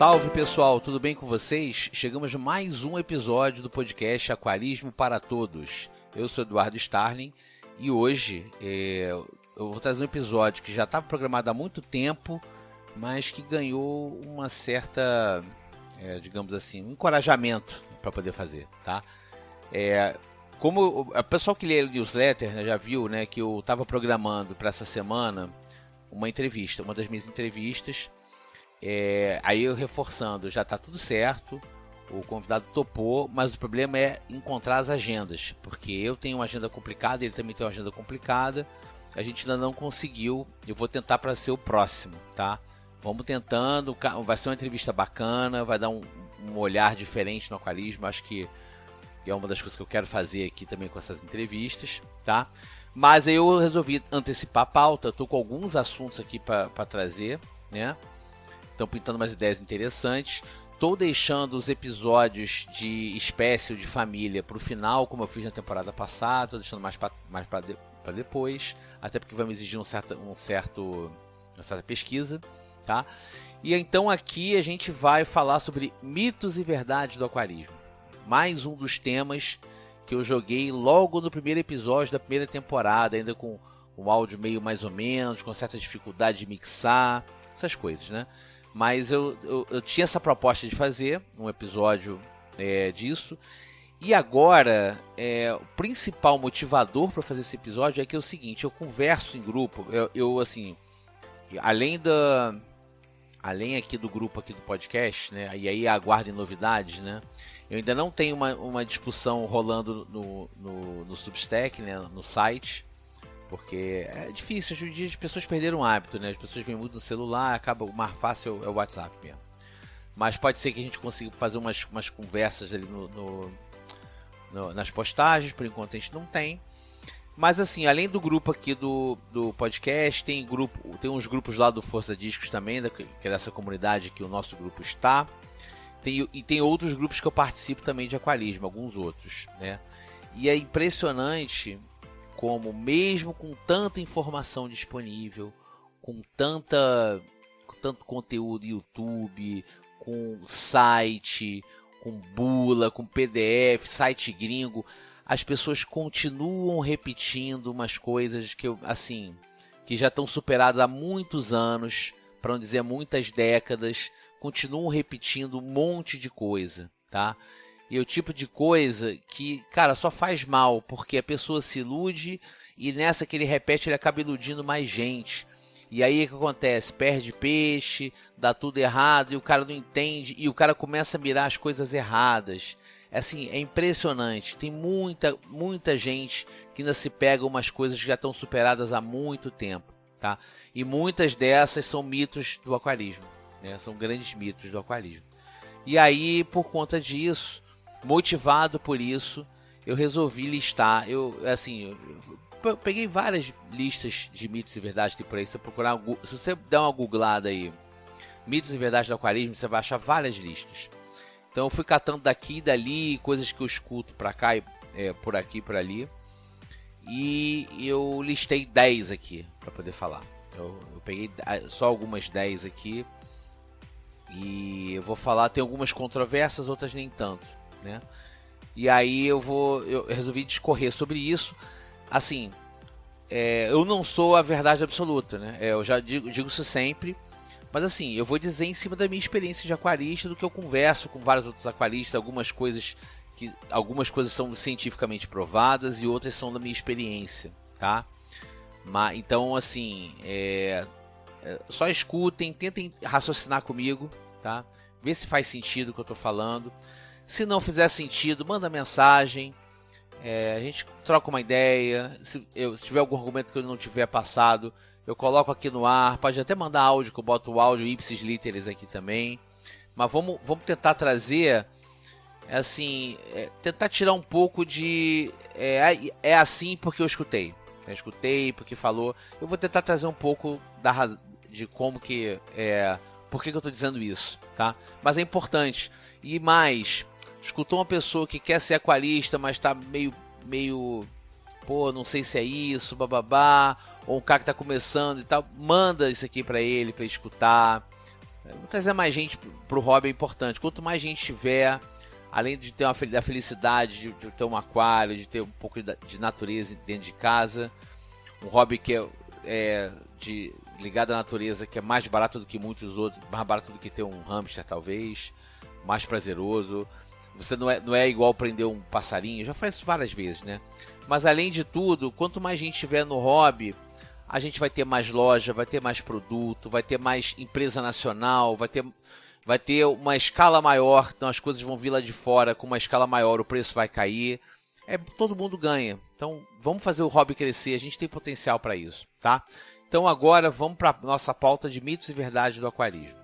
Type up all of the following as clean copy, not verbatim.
Salve pessoal, tudo bem com vocês? Chegamos a mais um episódio do podcast Aquarismo para Todos. Eu sou Eduardo Starling e hoje eu vou trazer um episódio que já estava programado há muito tempo, mas que ganhou uma certa, digamos assim, um encorajamento para poder fazer, tá? Como o pessoal que lê a newsletter, né, já viu, né, que eu estava programando para essa semana uma entrevista, uma das minhas entrevistas. Aí eu reforçando, já está tudo certo, o convidado topou, mas o problema é encontrar as agendas, porque eu tenho uma agenda complicada, ele também tem uma agenda complicada, a gente ainda não conseguiu, eu vou tentar para ser o próximo, tá? Vamos tentando, vai ser uma entrevista bacana, vai dar um olhar diferente no aquarismo, acho que é uma das coisas que eu quero fazer aqui também com essas entrevistas, tá? Mas aí eu resolvi antecipar a pauta, estou com alguns assuntos aqui para trazer, né? Estão pintando umas ideias interessantes. Estou deixando os episódios de espécie ou de família para o final, como eu fiz na temporada passada. Estou deixando mais para depois, até porque vai me exigir uma certa pesquisa, tá? E então aqui a gente vai falar sobre mitos e verdades do aquarismo. Mais um dos temas que eu joguei logo no primeiro episódio da primeira temporada, ainda com um áudio meio mais ou menos, com certa dificuldade de mixar, essas coisas, né? Mas eu tinha essa proposta de fazer um episódio disso. E agora, o principal motivador para fazer esse episódio é que é o seguinte: eu converso em grupo, assim, além aqui do grupo aqui do podcast, né? E aí aguardem novidades, né? Eu ainda não tenho uma discussão rolando no Substack, né? No site. Porque é difícil, hoje em dia as pessoas perderam o hábito, né? As pessoas vêm muito no celular, acaba o mais fácil é o WhatsApp mesmo. Mas pode ser que a gente consiga fazer umas conversas ali nas postagens, por enquanto a gente não tem. Mas assim, além do grupo aqui do podcast, tem uns grupos lá do Força Discos também, que é dessa comunidade que o nosso grupo está. E tem outros grupos que eu participo também de aquarismo, alguns outros, né? E é impressionante como mesmo com tanta informação disponível, com tanto conteúdo YouTube, com site, com bula, com PDF, site gringo, as pessoas continuam repetindo umas coisas que já estão superadas há muitos anos, para não dizer muitas décadas, continuam repetindo um monte de coisa, tá? E é o tipo de coisa que, cara, só faz mal, porque a pessoa se ilude e nessa que ele repete, ele acaba iludindo mais gente. E aí o que acontece? Perde peixe, dá tudo errado e o cara não entende e o cara começa a mirar as coisas erradas. É impressionante. Tem muita gente que ainda se pega umas coisas que já estão superadas há muito tempo, tá? E muitas dessas são mitos do aquarismo, né? São grandes mitos do aquarismo. E aí, por conta disso, motivado por isso, eu resolvi listar. Eu peguei várias listas de mitos e verdades por aí. Se você der uma googlada aí, mitos e verdades do aquarismo, você vai achar várias listas. Então eu fui catando daqui e dali, coisas que eu escuto pra cá, por aqui e por ali. E eu listei 10 aqui para poder falar. Eu peguei só algumas 10 aqui. E eu vou falar, tem algumas controvérsias, outras nem tanto, né? E aí eu resolvi discorrer sobre isso. Assim, eu não sou a verdade absoluta, né? Eu já digo isso sempre. Mas assim, eu vou dizer em cima da minha experiência de aquarista, do que eu converso com vários outros aquaristas, algumas coisas são cientificamente provadas e outras são da minha experiência, tá? Então, assim, só escutem, tentem raciocinar comigo, tá? Vê se faz sentido o que eu tô falando. Se não fizer sentido, manda mensagem. A gente troca uma ideia. Se tiver algum argumento que eu não tiver passado, eu coloco aqui no ar. Pode até mandar áudio, que eu boto o áudio ipsis literis aqui também. Mas vamos tentar trazer, tentar tirar um pouco de... É assim porque eu escutei. Eu escutei porque falou. Eu vou tentar trazer um pouco de como que... Por que eu estou dizendo isso, tá? Mas é importante. E mais, escutou uma pessoa que quer ser aquarista, mas está meio... Pô, não sei se é isso, bababá. Ou um cara que está começando e tal. Manda isso aqui para ele escutar. Trazer mais gente pro hobby é importante. Quanto mais gente tiver, além de ter a felicidade de ter um aquário, de ter um pouco de natureza dentro de casa, um hobby que ligado à natureza, que é mais barato do que muitos outros, mais barato do que ter um hamster talvez, mais prazeroso. Você não é igual prender um passarinho, já falei isso várias vezes, né? Mas além de tudo, quanto mais gente tiver no hobby, a gente vai ter mais loja, vai ter mais produto, vai ter mais empresa nacional, vai ter uma escala maior, então as coisas vão vir lá de fora com uma escala maior, o preço vai cair. Todo mundo ganha. Então vamos fazer o hobby crescer, a gente tem potencial para isso, tá? Então agora vamos para nossa pauta de mitos e verdades do aquarismo.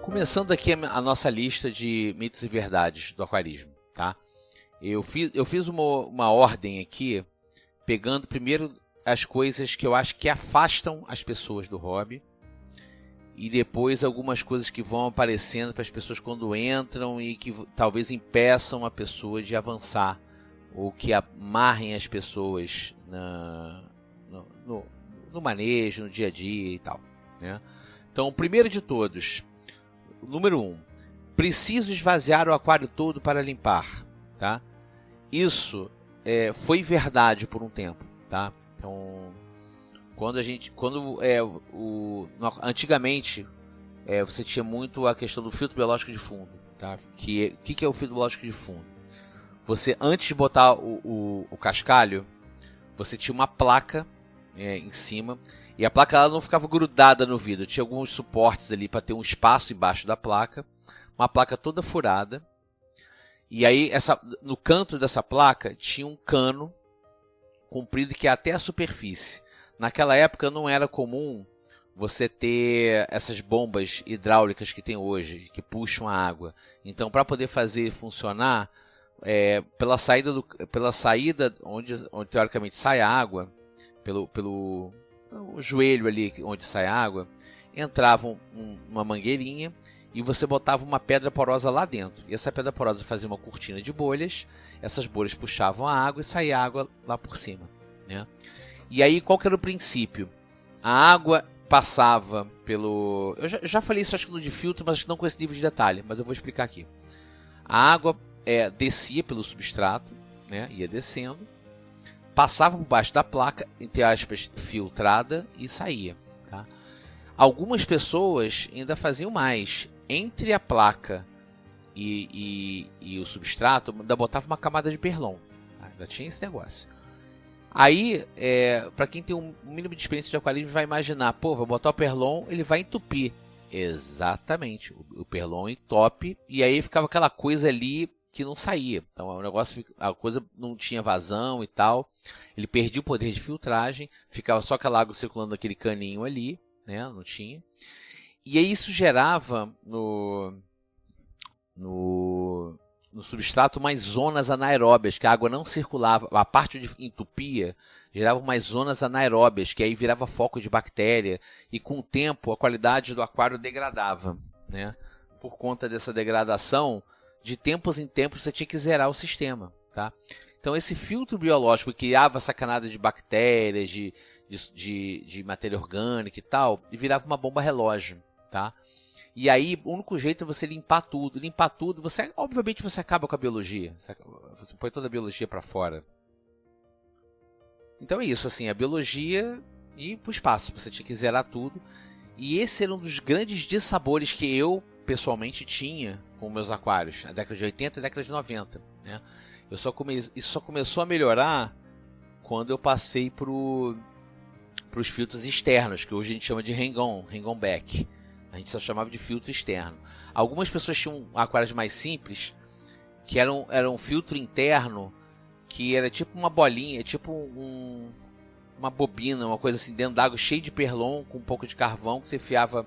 Começando aqui a nossa lista de mitos e verdades do aquarismo, tá? Eu fiz uma ordem aqui, pegando primeiro as coisas que eu acho que afastam as pessoas do hobby, e depois algumas coisas que vão aparecendo para as pessoas quando entram e que talvez impeçam a pessoa de avançar, ou que amarrem as pessoas no manejo, no dia a dia e tal, né? Então, o primeiro de todos, número 1, preciso esvaziar o aquário todo para limpar, tá? Isso foi verdade por um tempo, tá? Então, antigamente você tinha muito a questão do filtro biológico de fundo, tá? Que é o filtro biológico de fundo? Você, antes de botar o cascalho, você tinha uma placa em cima, e a placa ela não ficava grudada no vidro, tinha alguns suportes ali para ter um espaço embaixo da placa, uma placa toda furada, e aí no canto dessa placa tinha um cano comprido que é até a superfície. Naquela época não era comum você ter essas bombas hidráulicas que tem hoje, que puxam a água. Então, para poder fazer funcionar, pela saída onde teoricamente sai a água, pelo o joelho ali onde sai a água, entrava uma mangueirinha e você botava uma pedra porosa lá dentro. E essa pedra porosa fazia uma cortina de bolhas, essas bolhas puxavam a água e saía a água lá por cima, né? E aí, qual que era o princípio? A água passava pelo... Eu já falei isso, acho que no de filtro, mas não com esse nível de detalhe, mas eu vou explicar aqui. A água descia pelo substrato, né? Ia descendo, passava por baixo da placa, entre aspas, filtrada, e saía, tá? Algumas pessoas ainda faziam mais. Entre a placa e o substrato, ainda botava uma camada de perlon, tá? Ainda tinha esse negócio. Aí, para quem tem um mínimo de experiência de aquarismo, vai imaginar, pô, vou botar o perlon, ele vai entupir. Exatamente, o perlon entope, e aí ficava aquela coisa ali que não saía. Então a coisa não tinha vazão e tal, ele perdia o poder de filtragem, ficava só aquela água circulando naquele caninho ali, né? Não tinha. E aí isso gerava no substrato mais zonas anaeróbias, que a água não circulava, a parte onde entupia gerava umas zonas anaeróbias, que aí virava foco de bactéria, e com o tempo a qualidade do aquário degradava, né? Por conta dessa degradação, de tempos em tempos você tinha que zerar o sistema, tá? Então esse filtro biológico que criava essa camada de bactérias, de matéria orgânica e tal, e virava uma bomba relógio, tá? E aí, o único jeito é você limpar tudo. Limpar tudo, obviamente você acaba com a biologia. Você põe toda a biologia para fora. Então é isso, assim, a biologia e pro espaço. Você tinha que zerar tudo. E esse era um dos grandes dissabores que eu, pessoalmente, tinha com meus aquários. Na década de 80 e década de 90, né? Isso só começou a melhorar quando eu passei pros filtros externos, que hoje a gente chama de hang-on back. A gente só chamava de filtro externo. Algumas pessoas tinham aquários mais simples, que era um filtro interno, que era tipo uma bolinha, tipo uma bobina, uma coisa assim, dentro d'água, cheio de perlon, com um pouco de carvão, que você enfiava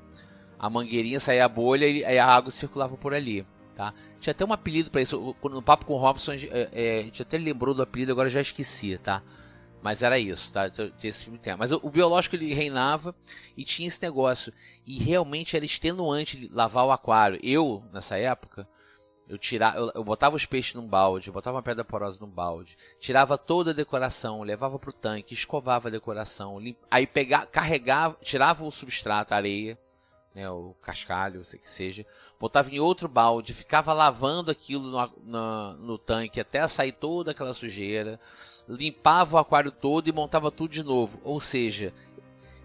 a mangueirinha, saía a bolha e a água circulava por ali, tá? Tinha até um apelido para isso. No papo com o Robson, a gente até lembrou do apelido, agora eu já esqueci, tá? Mas era isso, tá? Tinha esse tipo de tema. Mas o biológico ele reinava e tinha esse negócio. E realmente era extenuante lavar o aquário. Eu, nessa época, eu botava os peixes num balde, eu botava uma pedra porosa num balde, tirava toda a decoração, levava pro tanque, escovava a decoração, aí carregava, tirava o substrato, a areia, né, o cascalho, sei que seja, botava em outro balde, ficava lavando aquilo no tanque até sair toda aquela sujeira, limpava o aquário todo e montava tudo de novo. Ou seja,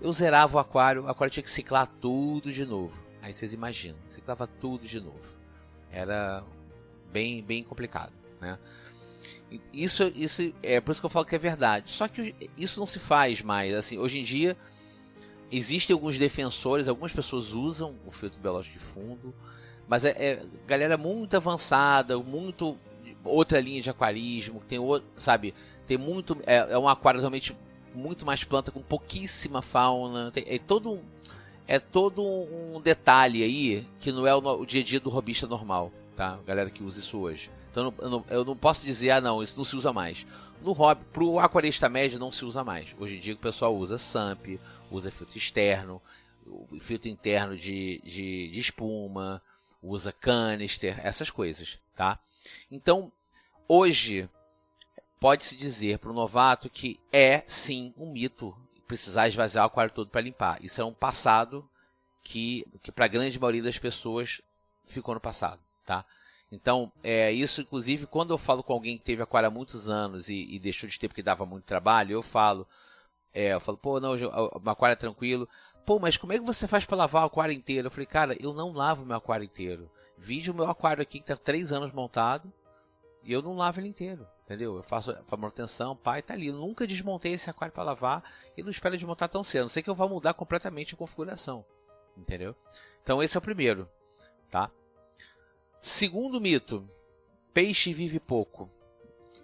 eu zerava o aquário tinha que ciclar tudo de novo. Aí vocês imaginam, ciclava tudo de novo. Era bem complicado, né? Isso é por isso que eu falo que é verdade. Só que isso não se faz mais. Assim, hoje em dia existem alguns defensores, algumas pessoas usam o filtro biológico de fundo, mas galera muito avançada, muito outra linha de aquarismo, tem sabe, tem muito um aquário realmente muito mais planta com pouquíssima fauna, é todo um detalhe aí que não é o dia a dia do hobbyista normal, tá? Galera que usa isso hoje. Então eu não posso dizer, não, isso não se usa mais. No hobby, pro aquarista médio não se usa mais. Hoje em dia o pessoal usa SAMP, usa filtro externo, filtro interno de espuma, usa canister, essas coisas, tá? Então, hoje, pode-se dizer para o novato que é sim um mito precisar esvaziar o aquário todo para limpar. Isso é um passado que para a grande maioria das pessoas ficou no passado, tá? Então, isso inclusive quando eu falo com alguém que teve aquário há muitos anos e deixou de ter porque dava muito trabalho, eu falo, pô, não, o aquário é tranquilo. Pô, mas como é que você faz para lavar o aquário inteiro? Eu falei, cara, eu não lavo meu aquário inteiro. Vide o meu aquário aqui que está 3 anos montado e eu não lavo ele inteiro, entendeu? Eu faço a manutenção, tá ali. Eu nunca desmontei esse aquário para lavar e não espero desmontar tão cedo. Não sei que eu vou mudar completamente a configuração, entendeu? Então esse é o primeiro, tá? Segundo mito, peixe vive pouco.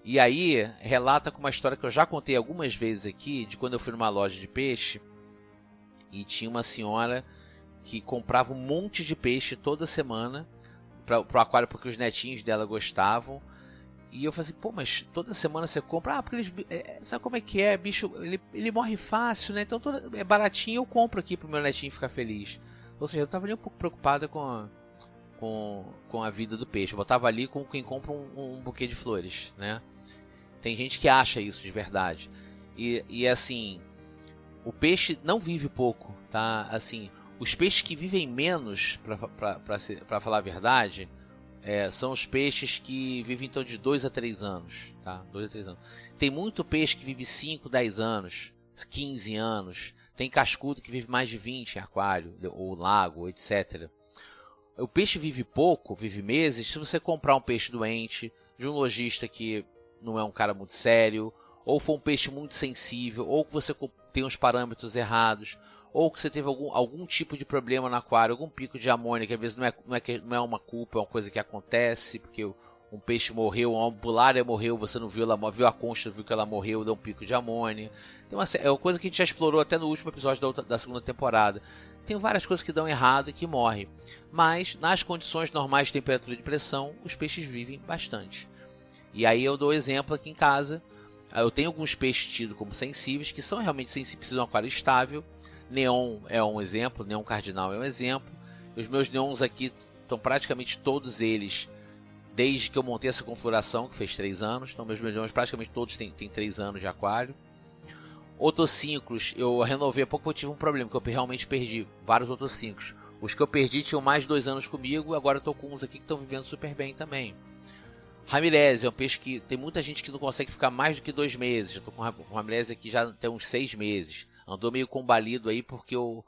E aí relata com uma história que eu já contei algumas vezes aqui, de quando eu fui numa loja de peixe e tinha uma senhora que comprava um monte de peixe toda semana pro aquário porque os netinhos dela gostavam. E eu falei assim, pô, mas toda semana você compra? Ah, porque eles, sabe como é que é, bicho, ele morre fácil, né? Então é baratinho, eu compro aqui pro meu netinho ficar feliz. Ou seja, eu tava ali um pouco preocupada com a vida do peixe. Eu botava ali com quem compra um buquê de flores, né? Tem gente que acha isso de verdade. E assim, o peixe não vive pouco, tá? Assim, os peixes que vivem menos, pra falar a verdade, são os peixes que vivem então de 2 a 3 anos, tá? 2 a 3 anos. Tem muito peixe que vive 5, 10 anos, 15 anos. Tem cascudo que vive mais de 20 em aquário, ou lago, etc. O peixe vive pouco, vive meses, se você comprar um peixe doente, de um lojista que não é um cara muito sério, ou for um peixe muito sensível, ou que você tem os parâmetros errados, ou que você teve algum tipo de problema no aquário, algum pico de amônia, que às vezes não é uma culpa, é uma coisa que acontece, porque um peixe morreu, uma ambulária morreu, você não viu, ela viu a concha, viu que ela morreu, deu um pico de amônia. Então, é uma coisa que a gente já explorou até no último episódio da segunda temporada. Tem várias coisas que dão errado e que morrem, mas nas condições normais de temperatura e de pressão, os peixes vivem bastante. E aí eu dou exemplo aqui em casa, eu tenho alguns peixes tidos como sensíveis, que são realmente sensíveis, precisam de um aquário estável. Neon é um exemplo, neon cardinal é um exemplo. Os meus neons aqui estão praticamente todos eles, desde que eu montei essa configuração, que fez 3 anos. Então meus neons praticamente todos têm 3 anos de aquário. Otocíncros, eu renovei há pouco, eu tive um problema, que eu realmente perdi vários otocíncros. Os que eu perdi tinham mais de 2 anos comigo, agora eu estou com uns aqui que estão vivendo super bem também. Ramirez é um peixe que tem muita gente que não consegue ficar mais do que 2 meses. Eu estou com o Ramirez aqui já tem uns 6 meses. Andou meio combalido aí porque eu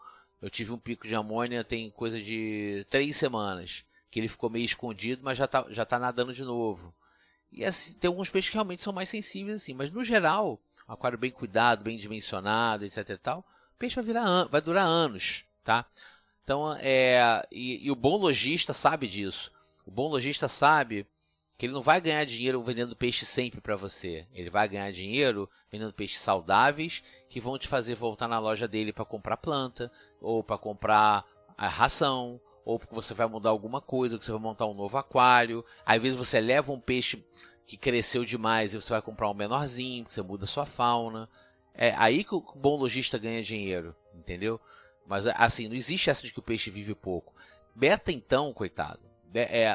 tive um pico de amônia tem coisa de 3 semanas. Que ele ficou meio escondido, mas já tá nadando de novo. E assim, tem alguns peixes que realmente são mais sensíveis assim. Mas no geral, um aquário bem cuidado, bem dimensionado, etc e tal, o peixe vai durar anos, tá? Então, e o bom lojista sabe disso. O bom lojista sabe que ele não vai ganhar dinheiro vendendo peixe sempre para você. Ele vai ganhar dinheiro vendendo peixes saudáveis que vão te fazer voltar na loja dele para comprar planta, ou para comprar a ração, ou porque você vai mudar alguma coisa, que você vai montar um novo aquário. Às vezes você leva um peixe que cresceu demais e você vai comprar um menorzinho, que você muda a sua fauna. É aí que o bom lojista ganha dinheiro, entendeu? Mas assim, não existe essa de que o peixe vive pouco. Beta então, coitado.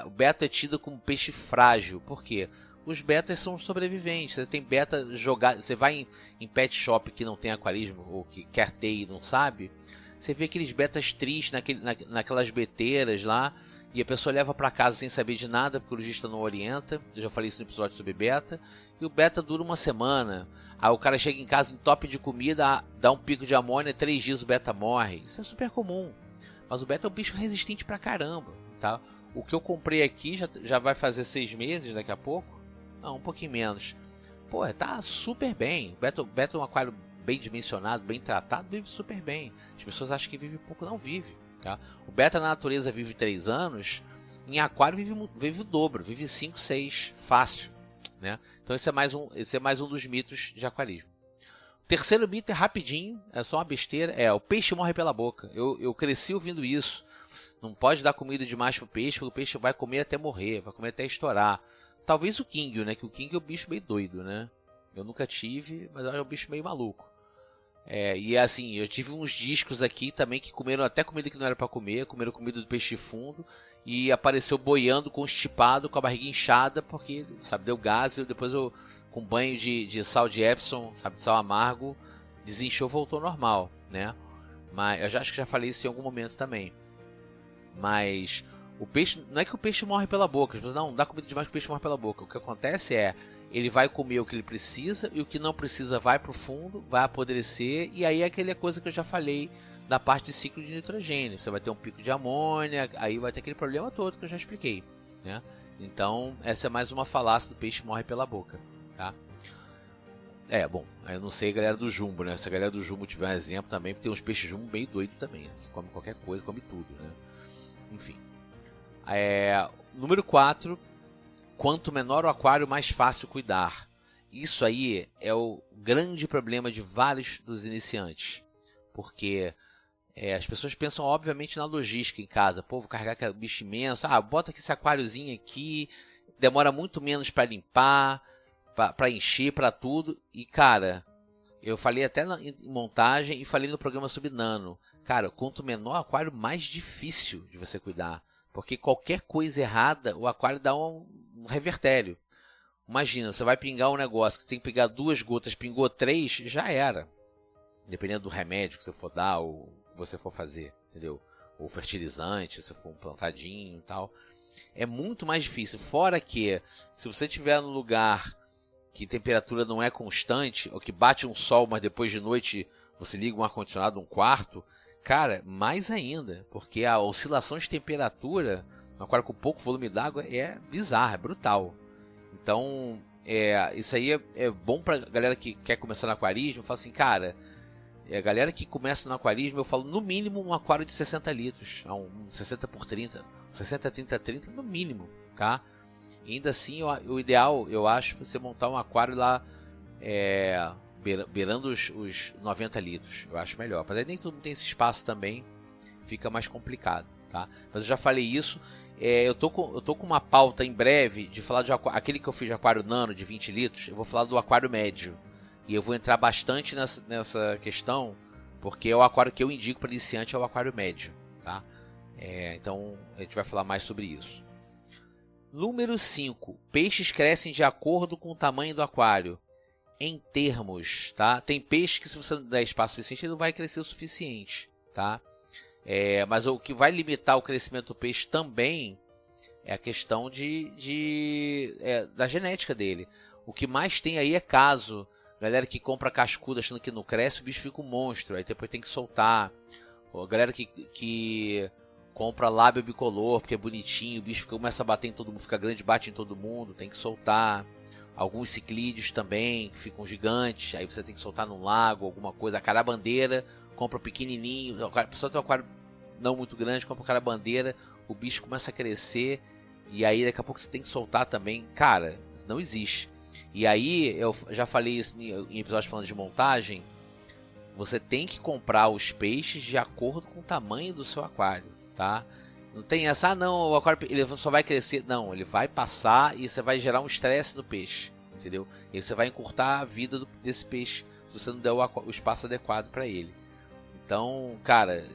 O beta é tido como peixe frágil. Por quê? Os betas são sobreviventes. Você tem beta jogado. Você vai em pet shop que não tem aquarismo ou que quer ter e não sabe. Você vê aqueles betas tristes naquelas beteiras lá. E a pessoa leva para casa sem saber de nada, porque o lojista não orienta. Eu já falei isso no episódio sobre beta. E o beta dura uma semana. Aí o cara chega em casa em top de comida, dá um pico de amônia, 3 dias o beta morre. Isso é super comum. Mas o beta é um bicho resistente pra caramba, tá? O que eu comprei aqui já vai fazer 6 meses daqui a pouco. Não, um pouquinho menos. Pô, tá super bem. O beta é um aquário bem dimensionado, bem tratado, vive super bem. As pessoas acham que vive pouco, não vive. Tá? O beta na natureza vive 3 anos, em aquário vive o dobro, vive 5, 6, fácil. Né? Então esse é mais um dos mitos de aquarismo. O terceiro mito é rapidinho, é só uma besteira, o peixe morre pela boca. Eu cresci ouvindo isso. Não pode dar comida demais pro peixe, porque o peixe vai comer até morrer, vai comer até estourar. Talvez o King, né? Que o King é um bicho meio doido, né? Eu nunca tive, mas é um bicho meio maluco. E assim, eu tive uns discos aqui também que comeram até comida que não era para comer, comeram comida do peixe fundo e apareceu boiando constipado, com a barriga inchada, porque, sabe, deu gás e depois eu, com banho de sal de Epsom, sabe, de sal amargo, desinchou, voltou normal, né? Mas eu acho que já falei isso em algum momento também. Mas o peixe, não é que o peixe morre pela boca, as pessoas não dá comida demais que o peixe morre pela boca. O que acontece é, ele vai comer o que ele precisa e o que não precisa vai pro fundo, vai apodrecer, e aí é aquela coisa que eu já falei da parte de ciclo de nitrogênio. Você vai ter um pico de amônia, aí vai ter aquele problema todo que eu já expliquei, né? Então, essa é mais uma falácia do peixe morre pela boca, tá? Bom, eu não sei a galera do Jumbo, né? Se a galera do Jumbo tiver um exemplo também, porque tem uns peixes Jumbo meio doidos também, né? Que come qualquer coisa, come tudo, né? Enfim. Número 4. Quanto menor o aquário, mais fácil cuidar. Isso aí é o grande problema de vários dos iniciantes. Porque as pessoas pensam, obviamente, na logística em casa. Pô, vou carregar aquele bicho imenso. Bota aqui esse aquáriozinho aqui. Demora muito menos para limpar, para encher, para tudo. E, cara, eu falei até em montagem e falei no programa sobre nano. Cara, quanto menor o aquário, mais difícil de você cuidar. Porque qualquer coisa errada, o aquário dá um revertério. Imagina, você vai pingar um negócio que você tem que pegar 2 gotas, pingou 3, já era. Dependendo do remédio que você for dar ou que você for fazer, entendeu? Ou fertilizante, se for um plantadinho e tal. É muito mais difícil. Fora que, se você estiver num lugar que a temperatura não é constante, ou que bate um sol, mas depois de noite você liga um ar-condicionado num quarto, cara, mais ainda, porque a oscilação de temperatura no aquário com pouco volume d'água é bizarra, é brutal. Então, isso aí é bom pra galera que quer começar no aquarismo. Eu falo assim, cara, a galera que começa no aquarismo, eu falo no mínimo um aquário de 60 litros, um 60 por 30, 60, 30, 30 no mínimo, tá? E ainda assim, o ideal, eu acho, é você montar um aquário lá beirando os 90 litros, eu acho melhor. Mas aí nem todo mundo tem esse espaço também, fica mais complicado, tá? Mas eu já falei isso. Eu tô com uma pauta em breve de falar de aquele que eu fiz de aquário nano de 20 litros. Eu vou falar do aquário médio. E eu vou entrar bastante nessa questão, porque é o aquário que eu indico para iniciante, é o aquário médio, tá? Então a gente vai falar mais sobre isso. Número 5. Peixes crescem de acordo com o tamanho do aquário. Em termos, tá? Tem peixe que, se você não der espaço suficiente, ele não vai crescer o suficiente, tá? Mas o que vai limitar o crescimento do peixe também é a questão da genética dele. O que mais tem aí é caso. Galera que compra cascudo achando que não cresce, o bicho fica um monstro, aí depois tem que soltar. Ou a galera que compra lábio bicolor, porque é bonitinho, o bicho começa a bater em todo mundo, fica grande, bate em todo mundo, tem que soltar. Alguns ciclídeos também, que ficam gigantes, aí você tem que soltar num lago, alguma coisa. A carabandeira, compra pequenininho, a pessoa tem um aquário não muito grande, compra a carabandeira, o bicho começa a crescer, e aí daqui a pouco você tem que soltar também. Cara, isso não existe. E aí, eu já falei isso em episódios falando de montagem, você tem que comprar os peixes de acordo com o tamanho do seu aquário, tá? Não tem essa, não, o aquário ele só vai crescer. Não, ele vai passar e você vai gerar um estresse no peixe, entendeu? E você vai encurtar a vida desse peixe se você não der o espaço adequado para ele. Então, cara,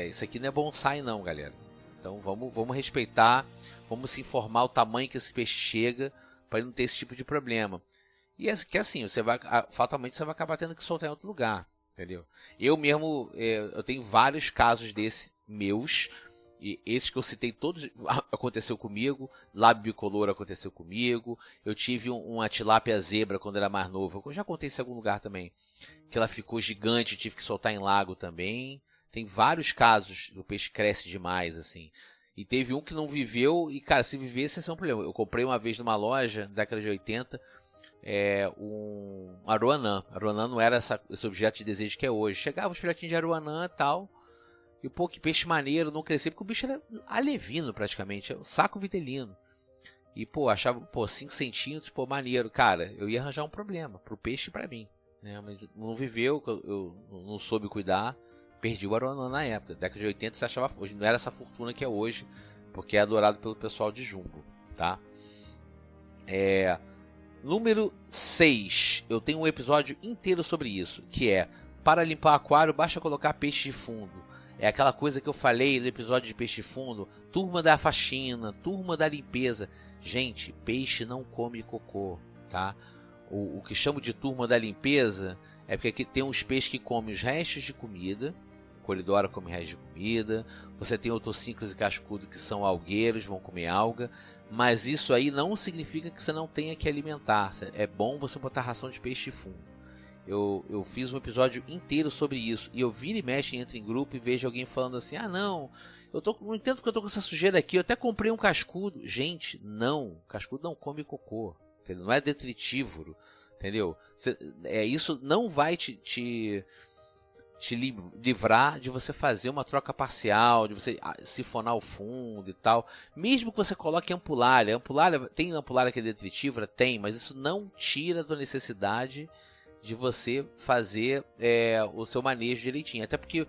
isso aqui não é bonsai não, galera. Então vamos respeitar, vamos se informar o tamanho que esse peixe chega para ele não ter esse tipo de problema. E é que assim, fatalmente você vai acabar tendo que soltar em outro lugar, entendeu? Eu mesmo, eu tenho vários casos desses meus, e esses que eu citei todos aconteceu comigo. Lábio bicolor aconteceu comigo. Eu tive uma tilápia zebra quando era mais novo, eu já contei isso em algum lugar também, que ela ficou gigante, tive que soltar em lago também. Tem vários casos, o peixe cresce demais, assim. E teve um que não viveu, e cara, se vivesse, ia ser um problema. Eu comprei uma vez numa loja, década de 80, um aruanã. Aruanã não era esse objeto de desejo que é hoje. Chegava os filhotinhos de aruanã e tal, e pô, que peixe maneiro, não crescia, porque o bicho era alevino praticamente, um saco vitelino. E pô, achava, 5 centímetros, pô, maneiro. Cara, eu ia arranjar um problema pro peixe e pra mim, né? Mas não viveu, eu não soube cuidar. Perdi o aruanã na época. Década de 80 você achava, hoje não era essa fortuna que é hoje, porque é adorado pelo pessoal de Jumbo, tá? Número 6. Eu tenho um episódio inteiro sobre isso, que é: para limpar aquário, basta colocar peixe de fundo. É aquela coisa que eu falei no episódio de peixe de fundo, turma da faxina, turma da limpeza. Gente, peixe não come cocô, tá? O que chamo de turma da limpeza é porque aqui tem uns peixes que comem os restos de comida. Coridora come resto de comida. Você tem otocínclos e cascudo que são algueiros, vão comer alga. Mas isso aí não significa que você não tenha que alimentar. É bom você botar ração de peixe de fundo. Eu fiz um episódio inteiro sobre isso. E eu viro e mexe, entro em grupo e vejo alguém falando assim: ah não, não entendo porque eu tô com essa sujeira aqui. Eu até comprei um cascudo. Gente, não. Cascudo não come cocô. Entendeu? Não é detritívoro. Entendeu? Isso não vai te livrar de você fazer uma troca parcial, de você sifonar o fundo e tal. Mesmo que você coloque ampulária. Tem ampulária que é detritívora? Tem, mas isso não tira da necessidade de você fazer o seu manejo direitinho. Até porque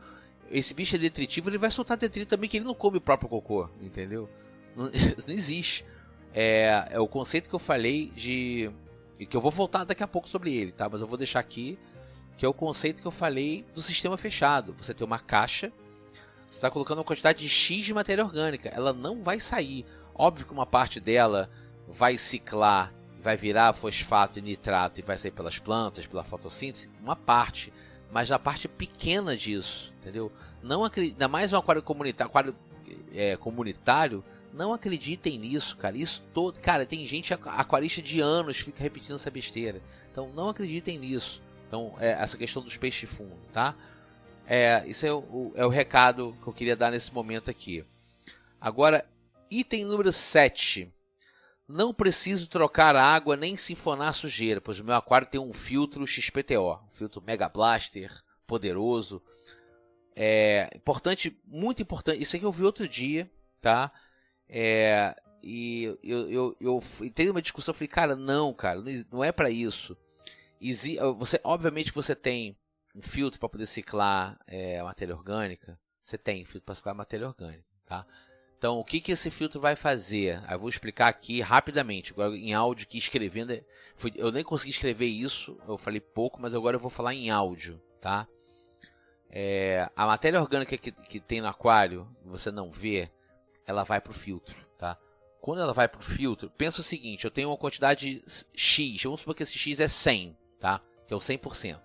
esse bicho é detritívoro, ele vai soltar detrito também, que ele não come o próprio cocô, entendeu? Isso não existe. É o conceito que eu falei de... que eu vou voltar daqui a pouco sobre ele, tá? Mas eu vou deixar aqui, que é o conceito que eu falei do sistema fechado. Você tem uma caixa, você está colocando uma quantidade de X de matéria orgânica, ela não vai sair. Óbvio que uma parte dela vai ciclar, vai virar fosfato e nitrato e vai sair pelas plantas, pela fotossíntese, uma parte. Mas na parte pequena disso, entendeu? Não ainda mais um aquário comunitário, não acreditem nisso, cara. Isso todo, cara, tem gente aquarista de anos que fica repetindo essa besteira. Então não acreditem nisso. Então, essa questão dos peixes de fundo, tá? Isso é o recado que eu queria dar nesse momento aqui. Agora, item número 7. Não preciso trocar água nem sifonar sujeira, pois o meu aquário tem um filtro XPTO, um filtro Mega Blaster, poderoso. Importante, muito importante. Isso aqui eu vi outro dia, tá? E eu entrei numa discussão, falei, cara, não é para isso. Obviamente que você tem um filtro para poder ciclar a matéria orgânica. Você tem filtro para ciclar a matéria orgânica, tá? Então, o que esse filtro vai fazer? Eu vou explicar aqui rapidamente. Agora, em áudio, que escrevendo... eu nem consegui escrever isso, eu falei pouco, mas agora eu vou falar em áudio, tá? A matéria orgânica que tem no aquário, você não vê, ela vai para o filtro, tá? Quando ela vai para o filtro, pensa o seguinte: eu tenho uma quantidade X, vamos supor que esse X é 100, tá? Que é o 100%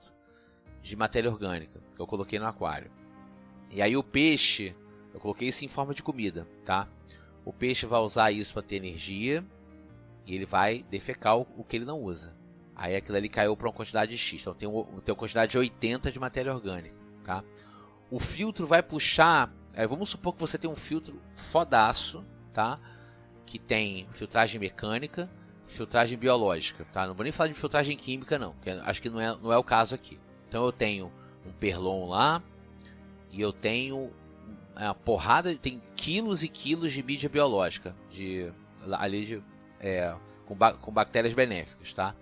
de matéria orgânica que eu coloquei no aquário. E aí o peixe, eu coloquei isso em forma de comida, tá? O peixe vai usar isso para ter energia e ele vai defecar o que ele não usa. Aí aquilo ali caiu para uma quantidade de X, então tem uma quantidade de 80 de matéria orgânica, tá? O filtro vai puxar, vamos supor que você tem um filtro fodaço, tá? Que tem filtragem mecânica, filtragem biológica, tá? Não vou nem falar de filtragem química não, porque acho que não é o caso aqui. Então eu tenho um Perlon lá e eu tenho uma porrada, tem quilos e quilos de mídia biológica com bactérias benéficas, tá?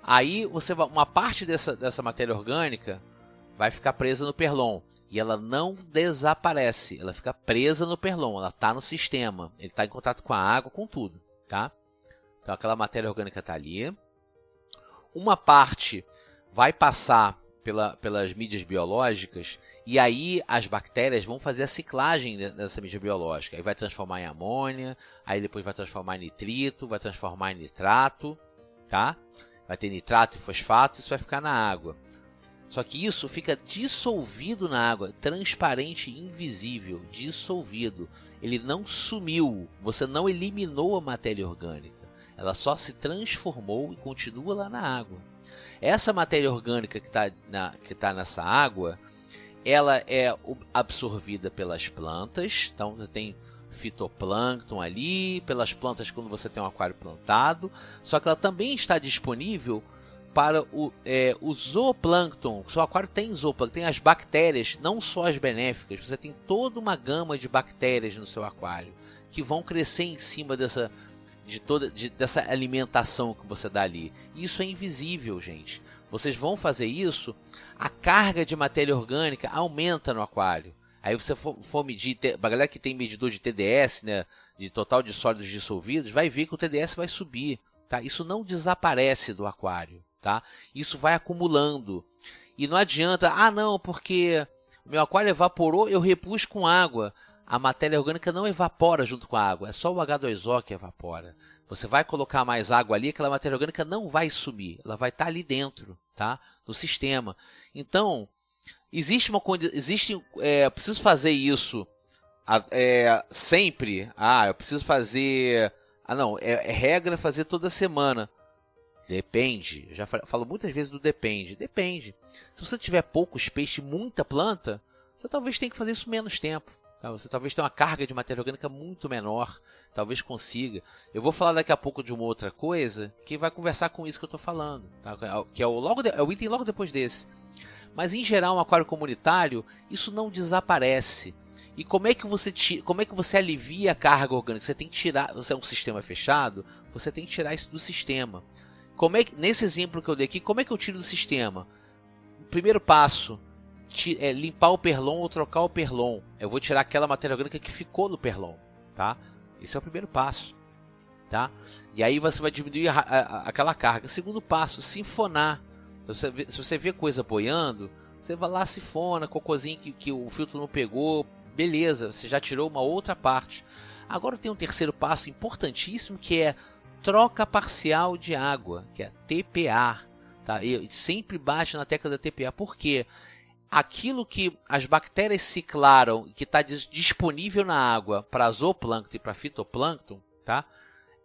Aí uma parte dessa matéria orgânica vai ficar presa no Perlon e ela não desaparece, ela fica presa no perlon, ela está no sistema, ele está em contato com a água, com tudo, tá? Então aquela matéria orgânica está ali. Uma parte vai passar pelas mídias biológicas e aí as bactérias vão fazer a ciclagem dessa mídia biológica. Aí vai transformar em amônia, aí depois vai transformar em nitrito, vai transformar em nitrato, tá? Vai ter nitrato e fosfato, isso vai ficar na água. Só que isso fica dissolvido na água, transparente e invisível, dissolvido. Ele não sumiu, você não eliminou a matéria orgânica. Ela só se transformou e continua lá na água. Essa matéria orgânica que tá nessa água, ela é absorvida pelas plantas. Então você tem fitoplâncton ali, pelas plantas quando você tem um aquário plantado. Só que ela também está disponível para o zooplâncton. O seu aquário tem zooplâncton, tem as bactérias, não só as benéficas. Você tem toda uma gama de bactérias no seu aquário que vão crescer em cima dessa alimentação que você dá ali. Isso é invisível, gente. Vocês vão fazer isso, a carga de matéria orgânica aumenta no aquário. Aí você for medir, a galera que tem medidor de TDS, né, de total de sólidos dissolvidos, vai ver que o TDS vai subir, tá? Isso não desaparece do aquário, tá? Isso vai acumulando. E não adianta, não, porque meu aquário evaporou, eu repus com água. A matéria orgânica não evapora junto com a água, é só o H2O que evapora. Você vai colocar mais água ali, aquela matéria orgânica não vai sumir, ela vai estar ali dentro, tá? No sistema. Então, eu preciso fazer isso sempre. Eu preciso fazer. Não, é regra fazer toda semana. Depende. Eu já falo muitas vezes do depende. Depende. Se você tiver poucos peixes, muita planta, você talvez tenha que fazer isso menos tempo. Você talvez tenha uma carga de matéria orgânica muito menor, talvez consiga. Eu vou falar daqui a pouco de uma outra coisa que vai conversar com isso que eu estou falando, tá? Que é o item logo depois desse. Mas em geral, um aquário comunitário, isso não desaparece. E como é que você alivia a carga orgânica? Você tem que tirar, você é um sistema fechado, você tem que tirar isso do sistema. Nesse exemplo que eu dei aqui, como é que eu tiro do sistema? O primeiro passo limpar o perlon ou trocar o perlon. Eu vou tirar aquela matéria orgânica que ficou no perlon, tá? Esse é o primeiro passo, tá? E aí você vai diminuir aquela carga. Segundo passo, sinfonar. Se você vê coisa boiando, você vai lá, sifona, cocôzinho que o filtro não pegou, beleza, você já tirou uma outra parte. Agora tem um terceiro passo importantíssimo que é troca parcial de água, que é TPA, tá? E sempre bate na tecla da TPA, por quê? Aquilo que as bactérias ciclaram, que está disponível na água para zooplâncton e para fitoplâncton, tá?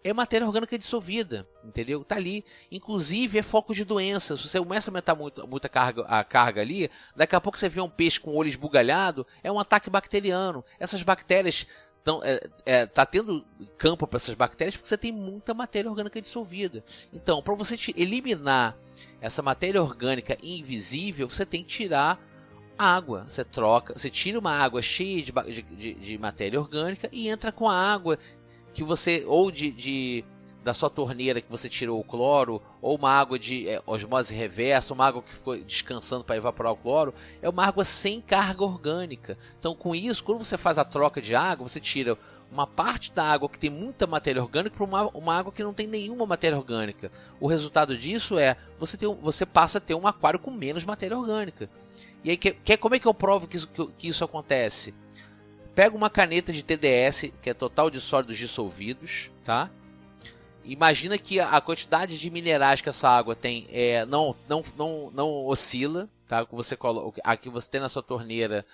É matéria orgânica dissolvida, entendeu? Tá ali. Inclusive é foco de doença. Se você começa a aumentar muito a carga ali, daqui a pouco você vê um peixe com o olho esbugalhado, é um ataque bacteriano. Essas bactérias tá tendo campo para essas bactérias porque você tem muita matéria orgânica dissolvida. Então, para você eliminar essa matéria orgânica invisível, você tem que tirar água. Você tira uma água cheia de matéria orgânica e entra com a água que você, ou da sua torneira que você tirou o cloro, ou uma água de osmose reversa, uma água que ficou descansando para evaporar o cloro, é uma água sem carga orgânica. Então, com isso, quando você faz a troca de água, você tira uma parte da água que tem muita matéria orgânica para uma água que não tem nenhuma matéria orgânica. O resultado disso é você passa a ter um aquário com menos matéria orgânica. E aí, como é que eu provo que isso acontece? Pega uma caneta de TDS, que é total de sólidos dissolvidos, tá? Imagina que a quantidade de minerais que essa água tem não oscila, tá? A que você tem na sua torneira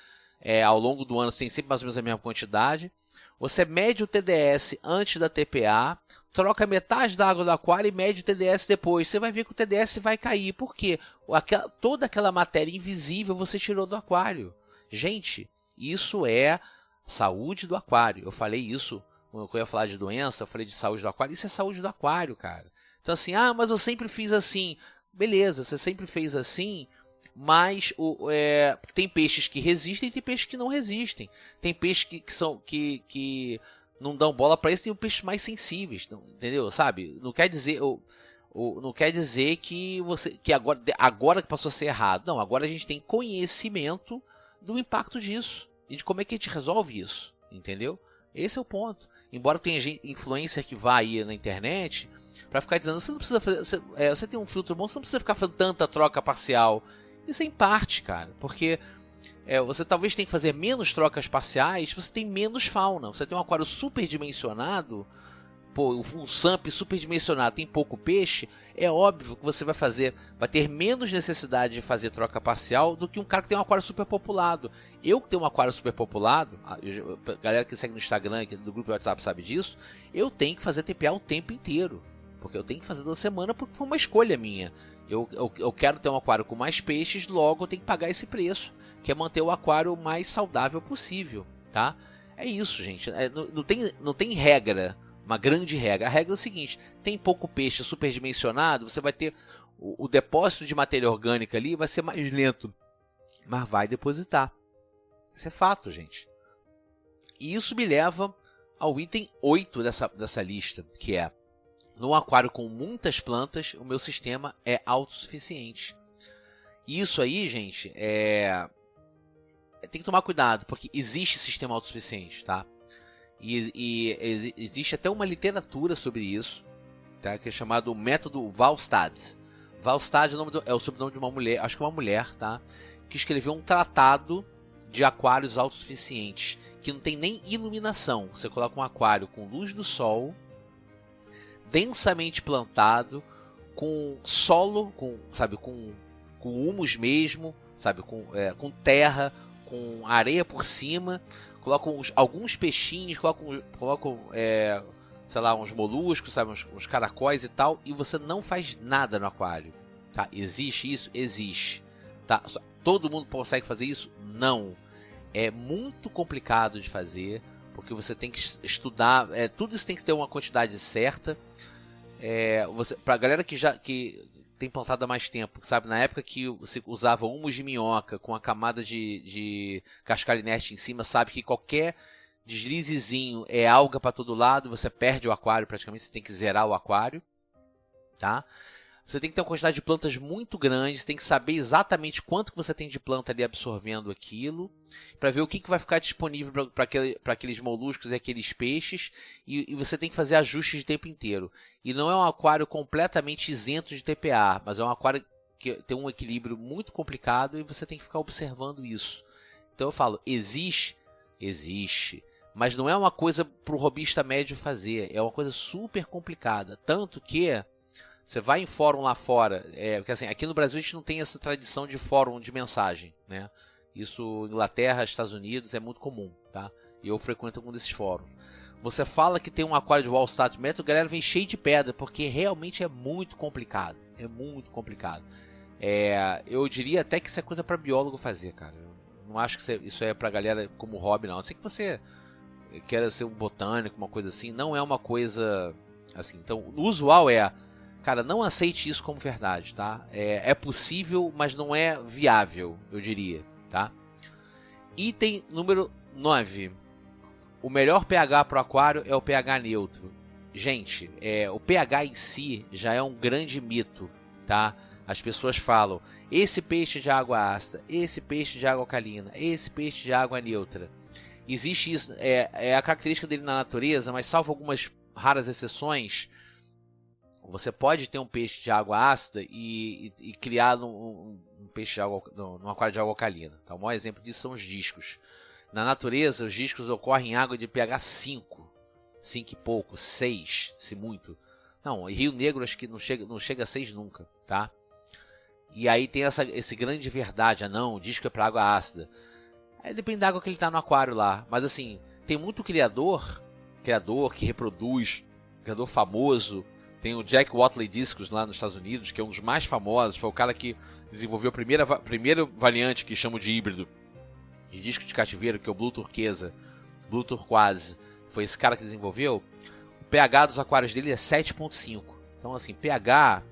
ao longo do ano tem sempre mais ou menos a mesma quantidade. Você mede o TDS antes da TPA, troca metade da água do aquário e mede o TDS depois. Você vai ver que o TDS vai cair. Por quê? Toda aquela matéria invisível você tirou do aquário. Gente, isso é saúde do aquário. Eu falei isso quando eu ia falar de doença, eu falei de saúde do aquário. Isso é saúde do aquário, cara. Então assim, mas eu sempre fiz assim. Beleza, você sempre fez assim, mas tem peixes que resistem e tem peixes que não resistem. Tem peixes que não dão bola para isso, tem peixes mais sensíveis, entendeu? Sabe? Não quer dizer não quer dizer que agora que passou a ser errado. Não, agora a gente tem conhecimento do impacto disso e de como é que a gente resolve isso, entendeu? Esse é o ponto. Embora tenha influencer que vá aí na internet para ficar dizendo, você não precisa fazer, você tem um filtro bom, você não precisa ficar fazendo tanta troca parcial. Isso é em parte, cara, porque você talvez tenha que fazer menos trocas parciais, você tem menos fauna. Você tem um aquário superdimensionado, um SUMP superdimensionado, tem pouco peixe, é óbvio que você vai ter menos necessidade de fazer troca parcial do que um cara que tem um aquário superpopulado. Eu que tenho um aquário superpopulado, a galera que segue no Instagram, do grupo WhatsApp sabe disso, eu tenho que fazer TPA o tempo inteiro, porque eu tenho que fazer toda semana porque foi uma escolha minha. Eu quero ter um aquário com mais peixes, logo eu tenho que pagar esse preço, que é manter o aquário o mais saudável possível, tá? É isso, gente. Não tem regra, uma grande regra. A regra é o seguinte: tem pouco peixe superdimensionado, você vai ter o depósito de matéria orgânica ali vai ser mais lento, mas vai depositar. Isso é fato, gente. E isso me leva ao item 8 dessa lista, que é: num aquário com muitas plantas, o meu sistema é autossuficiente. Isso aí, gente, tem que tomar cuidado, porque existe sistema autossuficiente, tá? E existe até uma literatura sobre isso, tá? Que é chamado método Valstad. Valstad é o sobrenome de uma mulher, acho que é uma mulher, tá? Que escreveu um tratado de aquários autossuficientes, que não tem nem iluminação. Você coloca um aquário com luz do sol, densamente plantado, com solo, com humus mesmo, sabe, com terra, com areia por cima, colocam alguns peixinhos, colocam sei lá, uns moluscos, sabe, uns caracóis e tal, e você não faz nada no aquário, tá? Existe isso? Existe, tá? Todo mundo consegue fazer isso? Não. É muito complicado de fazer, porque você tem que estudar, tudo isso tem que ter uma quantidade certa. Pra galera que tem plantado há mais tempo, sabe, na época que você usava humus de minhoca com a camada de cascalho inerte em cima, sabe que qualquer deslizezinho é alga para todo lado, você perde o aquário praticamente, você tem que zerar o aquário, tá? Você tem que ter uma quantidade de plantas muito grande, você tem que saber exatamente quanto que você tem de planta ali absorvendo aquilo, para ver o que vai ficar disponível para aqueles moluscos e aqueles peixes, e você tem que fazer ajustes de tempo inteiro. E não é um aquário completamente isento de TPA, mas é um aquário que tem um equilíbrio muito complicado e você tem que ficar observando isso. Então eu falo, existe, mas não é uma coisa para o hobbyista médio fazer, é uma coisa super complicada, tanto que você vai em fórum lá fora, porque assim, aqui no Brasil a gente não tem essa tradição de fórum de mensagem, né? Isso, Inglaterra, Estados Unidos, é muito comum, tá? E eu frequento algum desses fóruns. Você fala que tem um aquário de Valstad Método, a galera vem cheio de pedra, porque realmente é muito complicado. É muito complicado. Eu diria até que isso é coisa para biólogo fazer, cara. Eu não acho que isso é pra galera como hobby, não. A não ser que você queira ser um botânico, uma coisa assim. Não é uma coisa assim. Então, o usual cara, não aceite isso como verdade, tá? É possível, mas não é viável, eu diria, tá? Item número 9. O melhor pH para o aquário é o pH neutro. Gente, o pH em si já é um grande mito, tá? As pessoas falam, esse peixe de água ácida, esse peixe de água alcalina, esse peixe de água neutra. Existe isso, a característica dele na natureza, mas salvo algumas raras exceções, você pode ter um peixe de água ácida e criar um peixe de água, num aquário de água alcalina. Tá? O maior exemplo disso são os discos. Na natureza, os discos ocorrem em água de pH 5. 5 e pouco, 6, se muito. Não, em Rio Negro acho que não chega a 6 nunca, tá? E aí tem esse grande verdade, não, o disco é para água ácida. Depende da água que ele tá no aquário lá. Mas assim, tem muito criador que reproduz, criador famoso. Tem o Jack Watley Discos lá nos Estados Unidos, que é um dos mais famosos. Foi o cara que desenvolveu a primeira variante que chamam de híbrido de disco de cativeiro, que é o Blue Turquesa, Blue Turquoise. Foi esse cara que desenvolveu. O pH dos aquários dele é 7.5. Então assim, pH,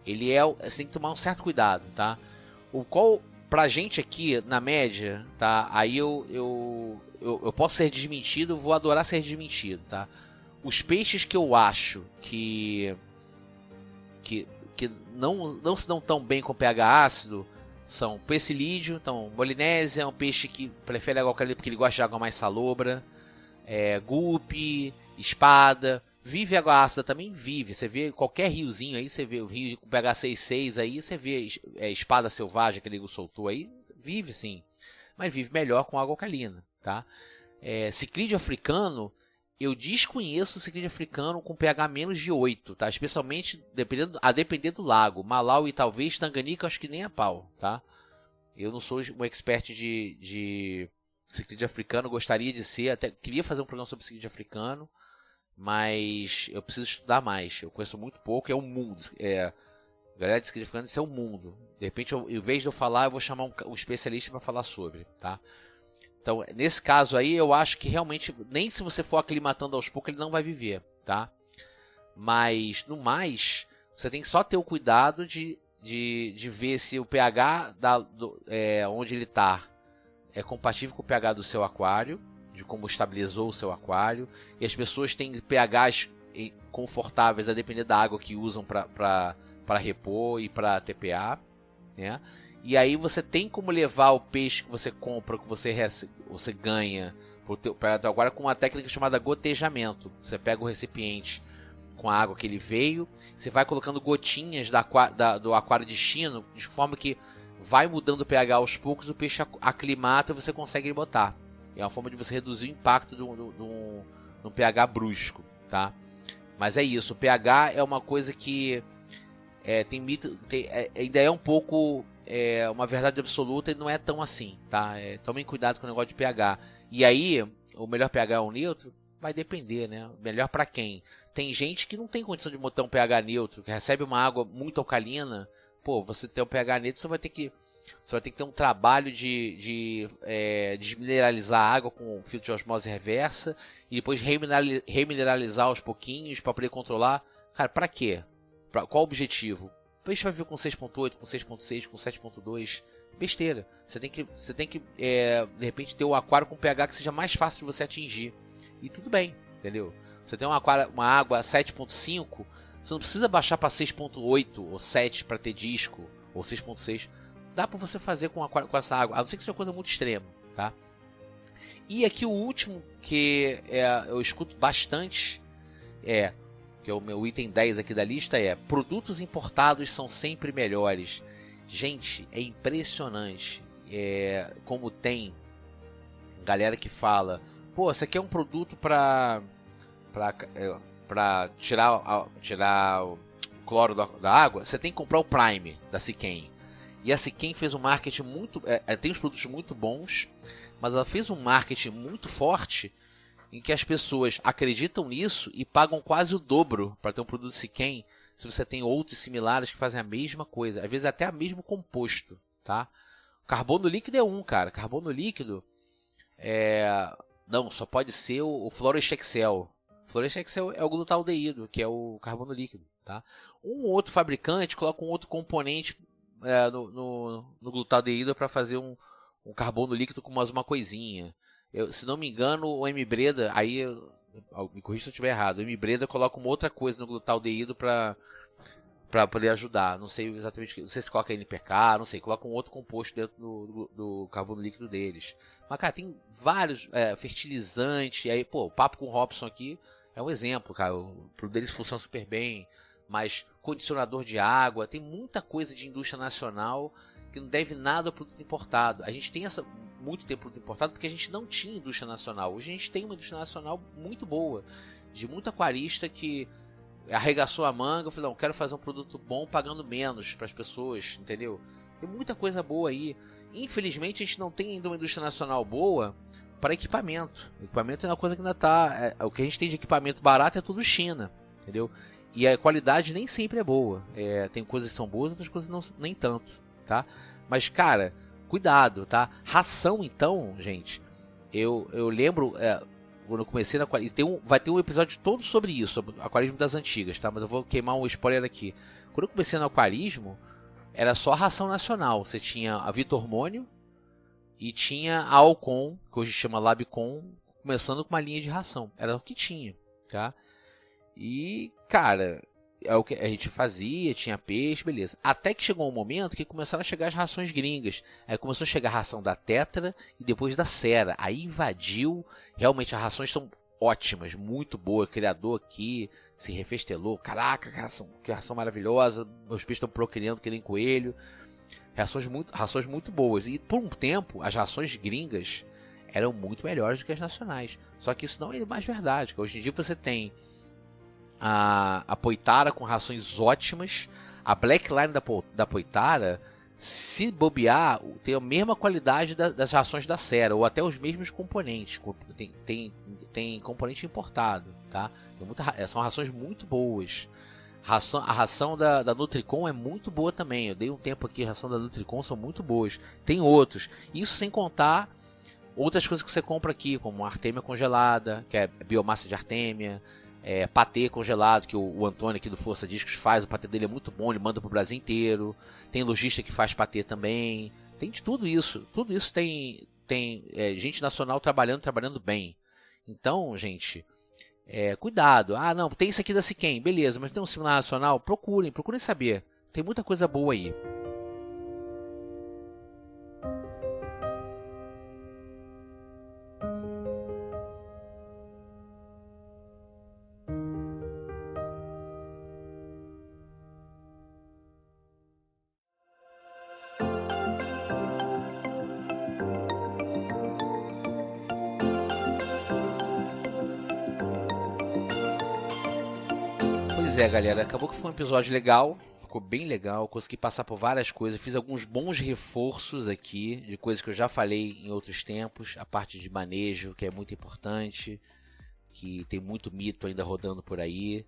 você tem que tomar um certo cuidado, tá? Pra gente aqui, na média, tá? Aí eu posso ser desmentido, vou adorar ser desmentido, tá? Os peixes que eu acho que não se dão tão bem com pH ácido são pessilídeo, então Molinésia é um peixe que prefere água alcalina porque ele gosta de água mais salobra, gupe, espada, vive água ácida também, vive, você vê qualquer riozinho aí, você vê o rio com pH 6,6 aí, você vê espada selvagem que ele soltou aí, vive sim, mas vive melhor com água alcalina, tá? Ciclídeo africano, eu desconheço o ciclídeo africano com pH menos de 8, tá? Especialmente a depender do lago. Malawi e talvez Tanganica, acho que nem a pau, tá? Eu não sou um expert de ciclídeo africano, gostaria de ser, até queria fazer um programa sobre ciclídeo africano, mas eu preciso estudar mais. Eu conheço muito pouco, é um mundo. Galera de ciclídeo africano, isso é um mundo. De repente, em vez de eu falar, eu vou chamar um especialista para falar sobre, tá? Então, nesse caso aí, eu acho que realmente, nem se você for aclimatando aos poucos, ele não vai viver, tá? Mas, no mais, você tem que só ter o cuidado de ver se o pH onde ele está é compatível com o pH do seu aquário, de como estabilizou o seu aquário. E as pessoas têm pHs confortáveis a depender da água que usam para repor e para TPA, né? E aí você tem como levar o peixe que você compra, que você ganha para agora com uma técnica chamada gotejamento. Você pega o recipiente com a água que ele veio, você vai colocando gotinhas do aquário de destino, de forma que vai mudando o pH aos poucos, o peixe aclimata e você consegue botar. É uma forma de você reduzir o impacto do pH brusco, tá? Mas é isso, o pH é uma coisa que tem mito, ainda é um pouco uma verdade absoluta e não é tão assim, tá? Tomem cuidado com o negócio de pH. E aí, o melhor pH é um neutro? Vai depender, né? Melhor para quem? Tem gente que não tem condição de botar um pH neutro, que recebe uma água muito alcalina. Pô, você ter um pH neutro, você vai ter que ter um trabalho de desmineralizar a água com filtro de osmose reversa e depois remineralizar aos pouquinhos para poder controlar. Cara, para quê? Qual o objetivo? O peixe vai vir com 6.8, com 6.6, com 7.2. Besteira. Você tem que de repente ter um aquário com pH que seja mais fácil de você atingir. E tudo bem, entendeu? Você tem uma água 7.5, você não precisa baixar para 6.8 ou 7 para ter disco, ou 6.6. Dá para você fazer com essa água, a não ser que seja uma coisa muito extrema, tá? E aqui o último que eu escuto bastante que é o meu item 10 aqui da lista, produtos importados são sempre melhores. Gente, é impressionante como tem galera que fala, pô, você quer um produto para tirar o cloro da água? Você tem que comprar o Prime da Siquem. E a Siquem fez um marketing muito... tem uns produtos muito bons, mas ela fez um marketing muito forte em que as pessoas acreditam nisso e pagam quase o dobro para ter um produto Siquem, se você tem outros similares que fazem a mesma coisa, às vezes até o mesmo composto, tá? Carbono líquido é cara. Carbono líquido não, só pode ser o Florist Excel. Florist Excel é o glutaldeído, que é o carbono líquido, tá? Um outro fabricante coloca um outro componente no glutaldeído para fazer um carbono líquido com mais uma coisinha. Se não me engano, o M-Breda, aí me corrija se eu estiver errado, o M-Breda coloca uma outra coisa no glutaldeído para poder ajudar. Não sei exatamente, não sei se coloca NPK, não sei, coloca um outro composto dentro do carbono líquido deles. Mas, cara, tem vários fertilizantes, e aí, pô, o papo com o Robson aqui é um exemplo, cara, o produto deles funciona super bem, mas condicionador de água, tem muita coisa de indústria nacional que não deve nada ao produto importado. A gente tem muito tempo produto importado porque a gente não tinha indústria nacional. Hoje a gente tem uma indústria nacional muito boa, de muito aquarista que arregaçou a manga e falou, não, quero fazer um produto bom pagando menos para as pessoas, entendeu? Tem muita coisa boa aí. Infelizmente a gente não tem ainda uma indústria nacional boa para equipamento. O equipamento é uma coisa que ainda tá... o que a gente tem de equipamento barato é tudo China, entendeu? E a qualidade nem sempre é boa. Tem coisas que são boas, outras coisas não, nem tanto, tá? Mas, cara, cuidado, tá? Ração, então, gente, eu lembro... quando eu comecei na aquarismo, vai ter um episódio todo sobre isso, sobre o aquarismo das antigas, tá? Mas eu vou queimar um spoiler aqui. Quando eu comecei no aquarismo, era só ração nacional. Você tinha a Vitor Hormônio e tinha a Alcon, que hoje chama Labicon, começando com uma linha de ração. Era o que tinha, tá? E, cara, é o que a gente fazia, tinha peixe, beleza. Até que chegou um momento que começaram a chegar as rações gringas. Aí começou a chegar a ração da Tetra e depois da Sera. Aí invadiu, realmente as rações estão ótimas, muito boa. O criador aqui se refestelou. Caraca, que ração maravilhosa. Meus peixes estão procriando que nem coelho. Rações muito boas. E por um tempo, as rações gringas eram muito melhores do que as nacionais. Só que isso não é mais verdade. Hoje em dia você tem a Poitara com rações ótimas. A Black Line da Poitara, se bobear, tem a mesma qualidade das rações da Sera, ou até os mesmos componentes. Tem componente importado, tá? São rações muito boas. A ração da Nutricon é muito boa também. Eu dei um tempo aqui, a ração da Nutricon são muito boas. Tem outros. Isso sem contar outras coisas que você compra aqui, como Artemia congelada, que é biomassa de Artemia. Patê congelado, que o Antônio aqui do Força Discos faz. O patê dele é muito bom, ele manda pro Brasil inteiro. Tem lojista que faz patê também. Tem de tudo isso. Tudo isso tem gente nacional trabalhando bem. Então, gente, cuidado. Ah, não, tem isso aqui da Siquem, beleza, mas tem um similar nacional? Procurem saber. Tem muita coisa boa aí. Pois é, galera, acabou que foi um episódio legal, ficou bem legal, consegui passar por várias coisas, fiz alguns bons reforços aqui, de coisas que eu já falei em outros tempos, a parte de manejo, que é muito importante, que tem muito mito ainda rodando por aí.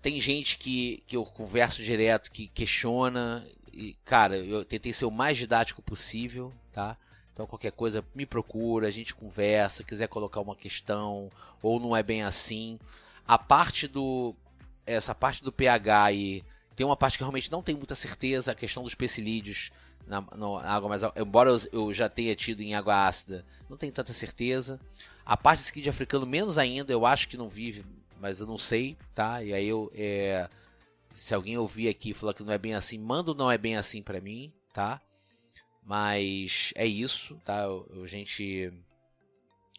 Tem gente que eu converso direto, que questiona, e cara, eu tentei ser o mais didático possível, tá? Então qualquer coisa me procura, a gente conversa, quiser colocar uma questão, ou não é bem assim. Essa parte do pH aí, tem uma parte que realmente não tem muita certeza, a questão dos pecilídeos na água mais alta, embora eu já tenha tido em água ácida, não tenho tanta certeza. A parte do squid africano menos ainda, eu acho que não vive, mas eu não sei, tá? E aí se alguém ouvir aqui e falar que não é bem assim, manda o não é bem assim pra mim, tá? Mas é isso, tá?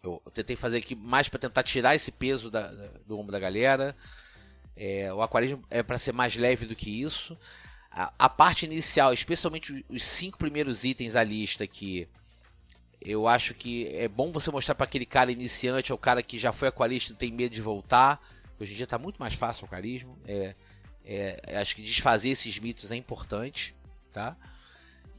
Eu tentei fazer aqui mais para tentar tirar esse peso do ombro da galera. O aquarismo é para ser mais leve do que isso. A parte inicial, especialmente os 5 primeiros itens da lista aqui, eu acho que é bom você mostrar para aquele cara iniciante, ou cara que já foi aquarista e tem medo de voltar. Hoje em dia está muito mais fácil o aquarismo. Acho que desfazer esses mitos é importante, tá?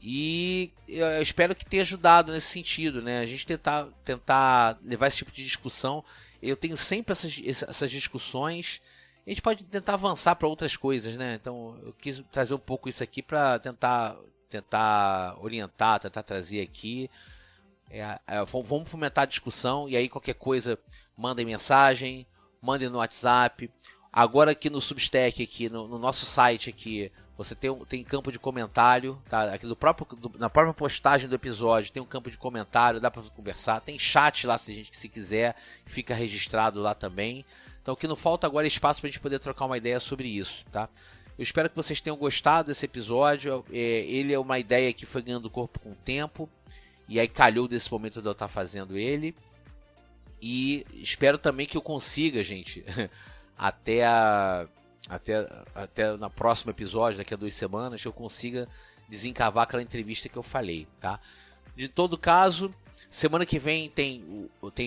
E eu espero que tenha ajudado nesse sentido, né? A gente tentar levar esse tipo de discussão. Eu tenho sempre essas discussões. A gente pode tentar avançar para outras coisas, né? Então eu quis trazer um pouco isso aqui para tentar orientar, tentar trazer aqui. Vamos fomentar a discussão. E aí qualquer coisa, mandem mensagem, mandem no WhatsApp. Agora aqui no Substack, aqui no nosso site aqui, você tem campo de comentário, tá? Aqui na própria postagem do episódio tem um campo de comentário, dá para conversar. Tem chat lá se quiser, fica registrado lá também. Então o que não falta agora é espaço para a gente poder trocar uma ideia sobre isso, tá? Eu espero que vocês tenham gostado desse episódio. Ele é uma ideia que foi ganhando corpo com o tempo, e aí calhou desse momento de eu estar fazendo ele. E espero também que eu consiga, gente, até no próximo episódio, daqui a 2 semanas, que eu consiga desencavar aquela entrevista que eu falei, tá? De todo caso, semana que vem tem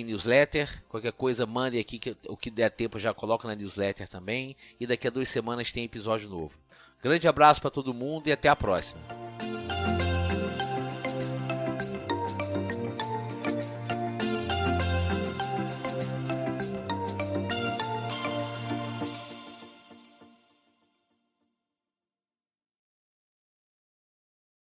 newsletter. Qualquer coisa, mande aqui, que o que der tempo eu já coloco na newsletter também. E daqui a 2 semanas tem episódio novo. Grande abraço para todo mundo e até a próxima.